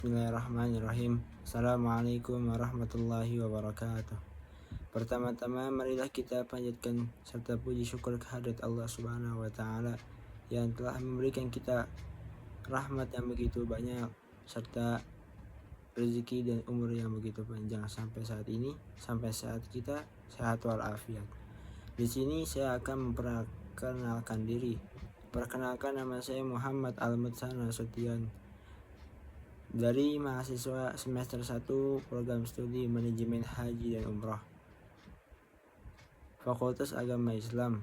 Bismillahirrahmanirrahim. Assalamualaikum warahmatullahi wabarakatuh. Pertama-tama marilah kita panjatkan serta puji syukur kehadirat Allah Subhanahu wa taala yang telah memberikan kita rahmat yang begitu banyak serta rezeki dan umur yang begitu panjang sampai saat ini, sampai saat kita sehat walafiat. Di sini saya akan memperkenalkan diri. Perkenalkan, nama saya Muhammad Al-Mutsana Nasution dari mahasiswa semester 1 program studi manajemen haji dan umroh Fakultas Agama Islam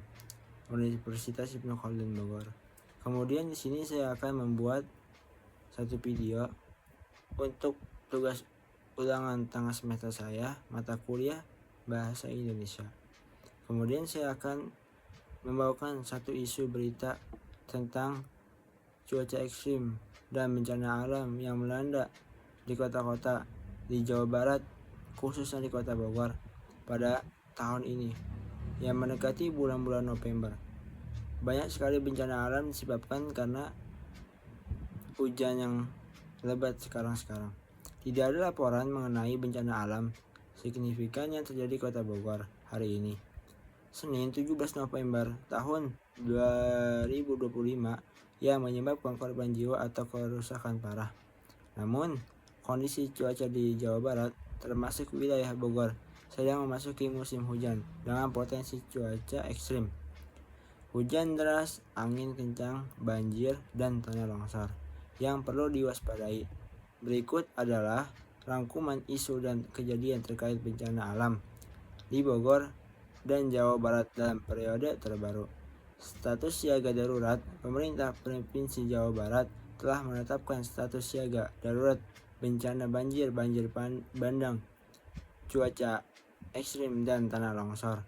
Universitas Ibnu Khaldun Bogor. Kemudian di sini saya akan membuat satu video untuk tugas ulangan tengah semester saya mata kuliah Bahasa Indonesia. Kemudian saya akan membawakan satu isu berita tentang cuaca ekstrim dan bencana alam yang melanda di kota-kota di Jawa Barat, khususnya di kota Bogor pada tahun ini yang mendekati bulan-bulan November. Banyak sekali bencana alam disebabkan karena hujan yang lebat sekarang. Tidak ada laporan mengenai bencana alam signifikan yang terjadi di kota Bogor hari ini, Senin 17 November tahun 2025, yang menyebabkan korban jiwa atau kerusakan parah. Namun, kondisi cuaca di Jawa Barat, termasuk wilayah Bogor, sedang memasuki musim hujan dengan potensi cuaca ekstrim. Hujan deras, angin kencang, banjir, dan tanah longsor yang perlu diwaspadai. Berikut adalah rangkuman isu dan kejadian terkait bencana alam di Bogor dan Jawa Barat dalam periode terbaru. Status siaga darurat. Pemerintah Provinsi Jawa Barat telah menetapkan status siaga darurat bencana banjir bandang, cuaca ekstrim, dan tanah longsor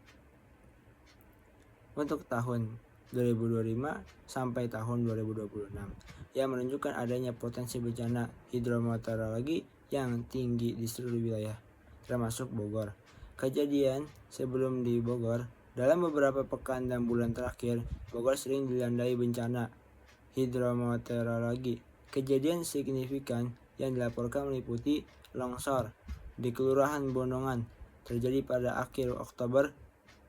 untuk tahun 2025 sampai tahun 2026 yang menunjukkan adanya potensi bencana hidrometeorologi yang tinggi di seluruh wilayah termasuk Bogor. Kejadian sebelum di Bogor, dalam beberapa pekan dan bulan terakhir, Bogor sering dilandai bencana hidrometeorologi. Kejadian signifikan yang dilaporkan meliputi longsor di Kelurahan Bondongan terjadi pada akhir Oktober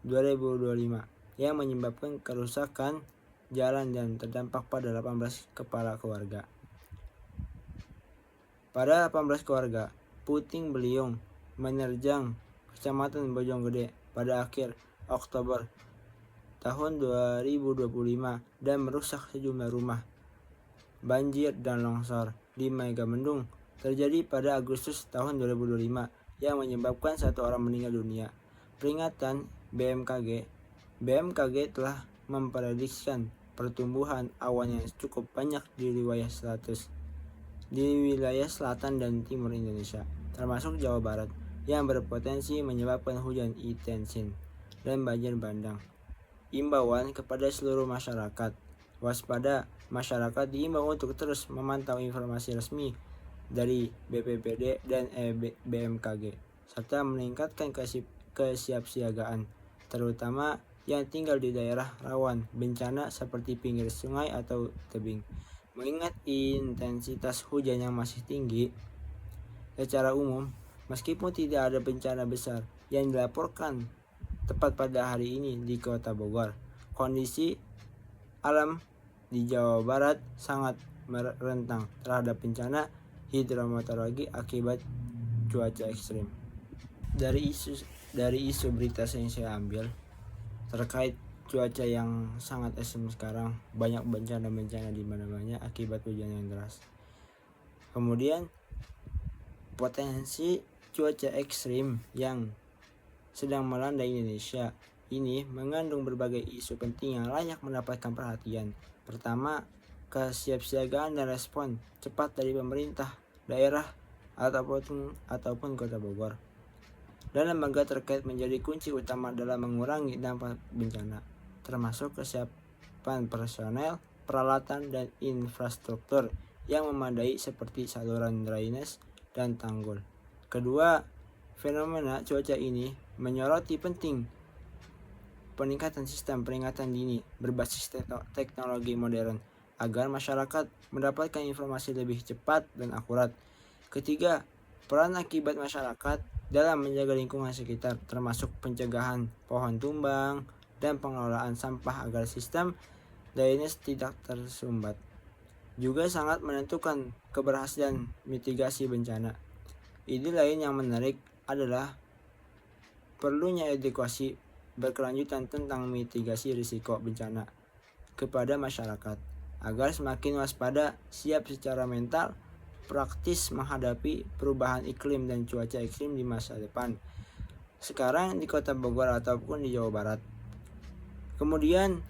2025 yang menyebabkan kerusakan jalan dan terdampak pada 18 kepala keluarga. Pada 18 keluarga, puting beliung menerjang Kecamatan Bojonggede pada akhir Oktober tahun 2025 dan merusak sejumlah rumah. Banjir dan longsor di Megamendung terjadi pada Agustus tahun 2025 yang menyebabkan 1 orang meninggal dunia. Peringatan BMKG telah memprediksikan pertumbuhan awan yang cukup banyak di wilayah selatan dan timur Indonesia, termasuk Jawa Barat, yang berpotensi menyebabkan hujan intensin dan banjir bandang. Imbauan kepada seluruh masyarakat. Waspada, masyarakat diimbau untuk terus memantau informasi resmi dari BPBD dan BMKG serta meningkatkan kesiapsiagaan, terutama yang tinggal di daerah rawan bencana seperti pinggir sungai atau tebing. Mengingat intensitas hujan yang masih tinggi, secara umum, meskipun tidak ada bencana besar yang dilaporkan tepat pada hari ini di kota Bogor, kondisi alam di Jawa Barat sangat rentan terhadap bencana hidrometeorologi akibat cuaca ekstrim. Dari isu berita yang saya ambil terkait cuaca yang sangat ekstrim sekarang, banyak bencana di mana-mana akibat hujan yang deras. Kemudian potensi cuaca ekstrim yang sedang melanda Indonesia ini mengandung berbagai isu penting yang layak mendapatkan perhatian. Pertama, kesiapsiagaan dan respon cepat dari pemerintah daerah ataupun kota Bogor dan lembaga terkait menjadi kunci utama dalam mengurangi dampak bencana, termasuk kesiapan personel, peralatan, dan infrastruktur yang memadai seperti saluran drainase dan tanggul. Kedua, fenomena cuaca ini menyoroti penting peningkatan sistem peringatan dini berbasis teknologi modern agar masyarakat mendapatkan informasi lebih cepat dan akurat. Ketiga, peran akibat masyarakat dalam menjaga lingkungan sekitar, termasuk pencegahan pohon tumbang dan pengelolaan sampah agar sistem drainase tidak tersumbat. Juga sangat menentukan keberhasilan mitigasi bencana. Ide lain yang menarik adalah perlunya edukasi berkelanjutan tentang mitigasi risiko bencana kepada masyarakat agar semakin waspada, siap secara mental, praktis menghadapi perubahan iklim dan cuaca ekstrim di masa depan, sekarang di Kota Bogor ataupun di Jawa Barat. Kemudian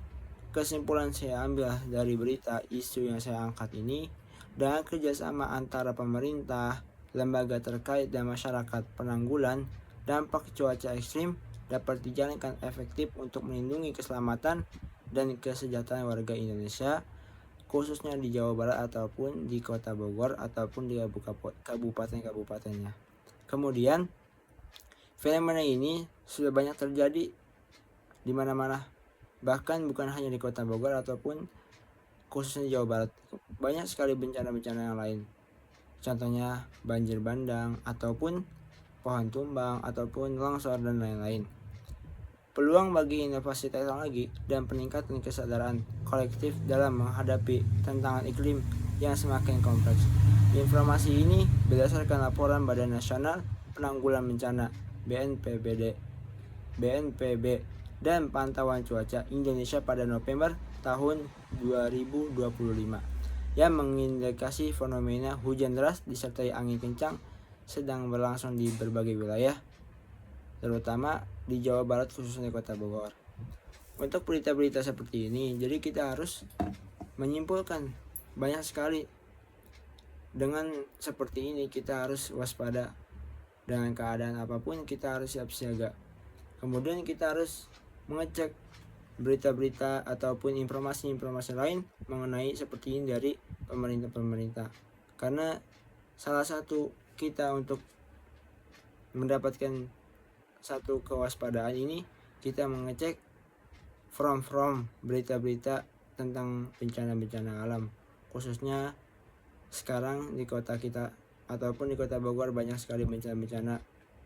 kesimpulan saya ambil dari berita isu yang saya angkat ini, dengan kerjasama antara pemerintah, lembaga terkait dan masyarakat, penanggulan dampak cuaca ekstrim dapat dijalankan efektif untuk melindungi keselamatan dan kesejahteraan warga Indonesia, khususnya di Jawa Barat ataupun di Kota Bogor ataupun di kabupaten-kabupatennya. Kemudian fenomena ini sudah banyak terjadi di mana-mana, bahkan bukan hanya di Kota Bogor ataupun khususnya di Jawa Barat. Banyak sekali bencana-bencana yang lain, contohnya banjir bandang ataupun pohon tumbang ataupun longsor dan lain-lain. Peluang bagi inovasi teknologi dan peningkatan kesadaran kolektif dalam menghadapi tantangan iklim yang semakin kompleks. Informasi ini berdasarkan laporan Badan Nasional Penanggulangan Bencana BNPB dan pantauan cuaca Indonesia pada November tahun 2025 yang mengindikasi fenomena hujan deras disertai angin kencang sedang berlangsung di berbagai wilayah, terutama di Jawa Barat khususnya Kota Bogor. Untuk berita-berita seperti ini, jadi kita harus menyimpulkan banyak sekali. Dengan seperti ini kita harus waspada dengan keadaan apapun, kita harus siap siaga. Kemudian kita harus mengecek berita-berita ataupun informasi-informasi lain mengenai seperti ini dari pemerintah-pemerintah. Karena salah satu kita untuk mendapatkan satu kewaspadaan ini, kita mengecek from berita-berita tentang bencana-bencana alam, khususnya sekarang di kota kita ataupun di Kota Bogor banyak sekali bencana-bencana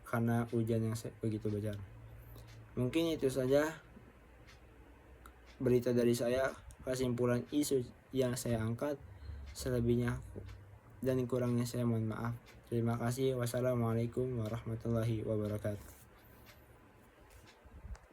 karena hujan yang begitu besar. Mungkin itu saja berita dari saya, kesimpulan isu yang saya angkat. Selebihnya dan kurangnya saya mohon maaf. Terima kasih. Wassalamualaikum warahmatullahi wabarakatuh.